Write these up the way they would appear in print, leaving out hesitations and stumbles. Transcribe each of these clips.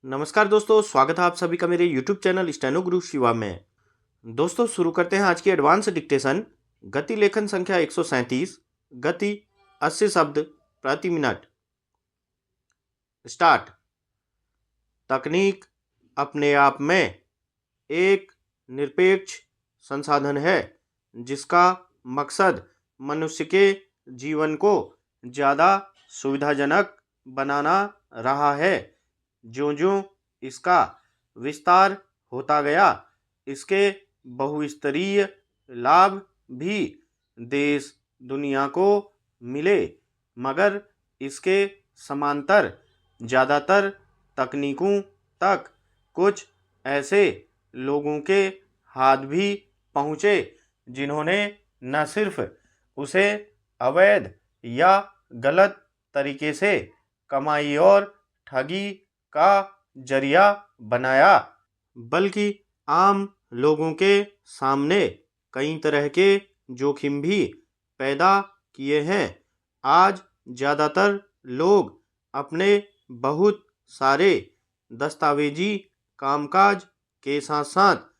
नमस्कार दोस्तों, स्वागत है आप सभी का मेरे YouTube चैनल स्टेनो गुरु शिवा में। दोस्तों शुरू करते हैं आज की एडवांस डिक्टेशन। गति लेखन संख्या 137, गति 80 शब्द प्रति मिनट। स्टार्ट। तकनीक अपने आप में एक निरपेक्ष संसाधन है जिसका मकसद मनुष्य के जीवन को ज़्यादा सुविधाजनक बनाना रहा है। ज्यों-ज्यों इसका विस्तार होता गया, इसके बहुस्तरीय लाभ भी देश दुनिया को मिले, मगर इसके समांतर ज़्यादातर तकनीकों तक कुछ ऐसे लोगों के हाथ भी पहुँचे जिन्होंने न सिर्फ उसे अवैध या गलत तरीके से कमाई और ठगी का जरिया बनाया, बल्कि आम लोगों के सामने कई तरह के जोखिम भी पैदा किए हैं। आज ज़्यादातर लोग अपने बहुत सारे दस्तावेजी कामकाज के साथ साथ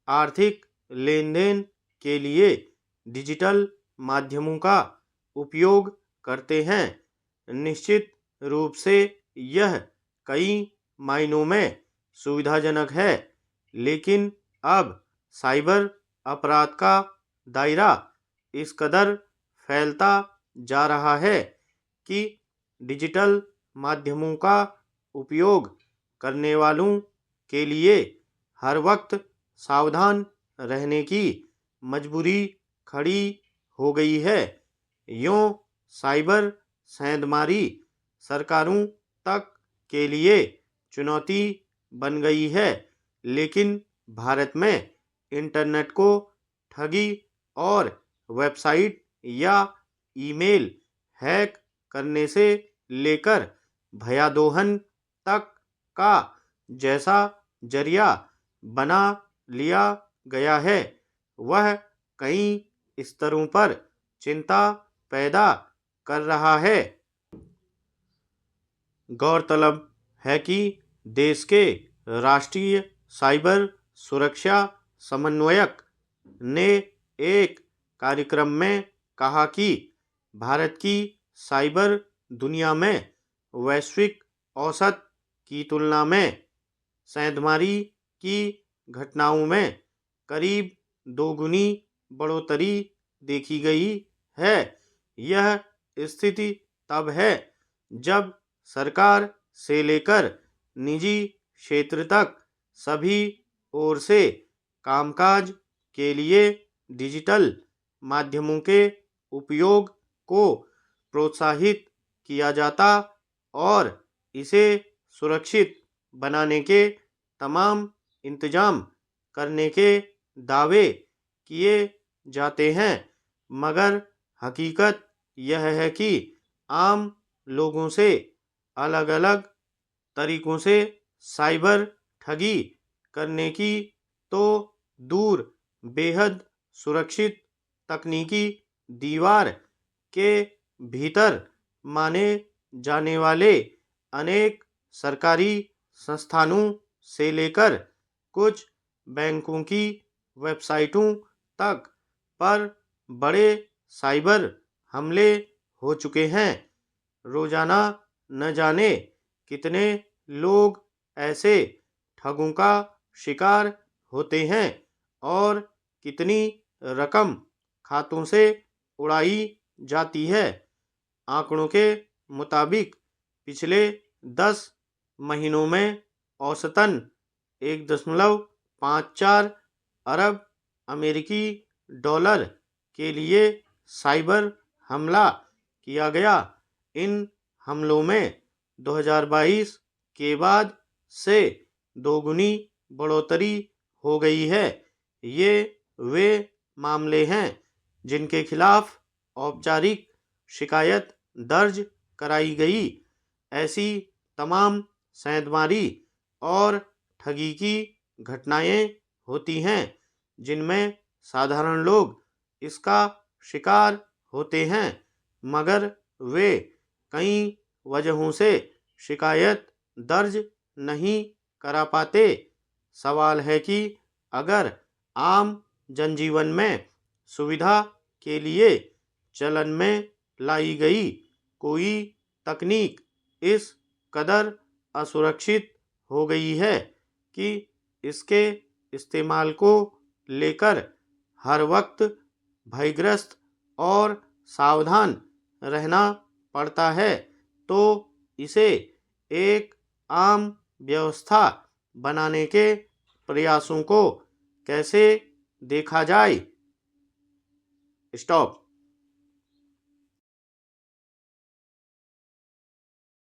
आर्थिक लेन देन के लिए डिजिटल माध्यमों का उपयोग करते हैं। निश्चित रूप से यह कई मायनों में सुविधाजनक है, लेकिन अब साइबर अपराध का दायरा इस कदर फैलता जा रहा है कि डिजिटल माध्यमों का उपयोग करने वालों के लिए हर वक्त सावधान रहने की मजबूरी खड़ी हो गई है। यूँ साइबर सेंधमारी सरकारों तक के लिए चुनौती बन गई है, लेकिन भारत में इंटरनेट को ठगी और वेबसाइट या ईमेल हैक करने से लेकर भयादोहन तक का जैसा जरिया बना लिया गया है, वह कई स्तरों पर चिंता पैदा कर रहा है। गौरतलब है कि देश के राष्ट्रीय साइबर सुरक्षा समन्वयक ने एक कार्यक्रम में कहा कि भारत की साइबर दुनिया में वैश्विक औसत की तुलना में सेंधमारी की घटनाओं में करीब दोगुनी बढ़ोतरी देखी गई है। यह स्थिति तब है जब सरकार से लेकर निजी क्षेत्र तक सभी ओर से कामकाज के लिए डिजिटल माध्यमों के उपयोग को प्रोत्साहित किया जाता और इसे सुरक्षित बनाने के तमाम इंतजाम करने के दावे किए जाते हैं, मगर हकीकत यह है कि आम लोगों से अलग अलग तरीकों से साइबर ठगी करने की तो दूर, बेहद सुरक्षित तकनीकी दीवार के भीतर माने जाने वाले अनेक सरकारी संस्थानों से लेकर कुछ बैंकों की वेबसाइटों तक पर बड़े साइबर हमले हो चुके हैं। रोजाना न जाने कितने लोग ऐसे ठगों का शिकार होते हैं और कितनी रकम खातों से उड़ाई जाती है। आंकड़ों के मुताबिक पिछले 10 महीनों में औसतन 1.54 अरब अमेरिकी डॉलर के लिए साइबर हमला किया गया। इन हमलों में 2022 के बाद से दोगुनी बढ़ोतरी हो गई है। ये वे मामले हैं जिनके खिलाफ औपचारिक शिकायत दर्ज कराई गई। ऐसी तमाम सेंधमारी और ठगी की घटनाएं होती हैं जिनमें साधारण लोग इसका शिकार होते हैं, मगर वे कई वजहों से शिकायत दर्ज नहीं करा पाते। सवाल है कि अगर आम जनजीवन में सुविधा के लिए चलन में लाई गई कोई तकनीक इस कदर असुरक्षित हो गई है कि इसके इस्तेमाल को लेकर हर वक्त भयग्रस्त और सावधान रहना पड़ता है, तो इसे एक आम व्यवस्था बनाने के प्रयासों को कैसे देखा जाए। स्टॉप।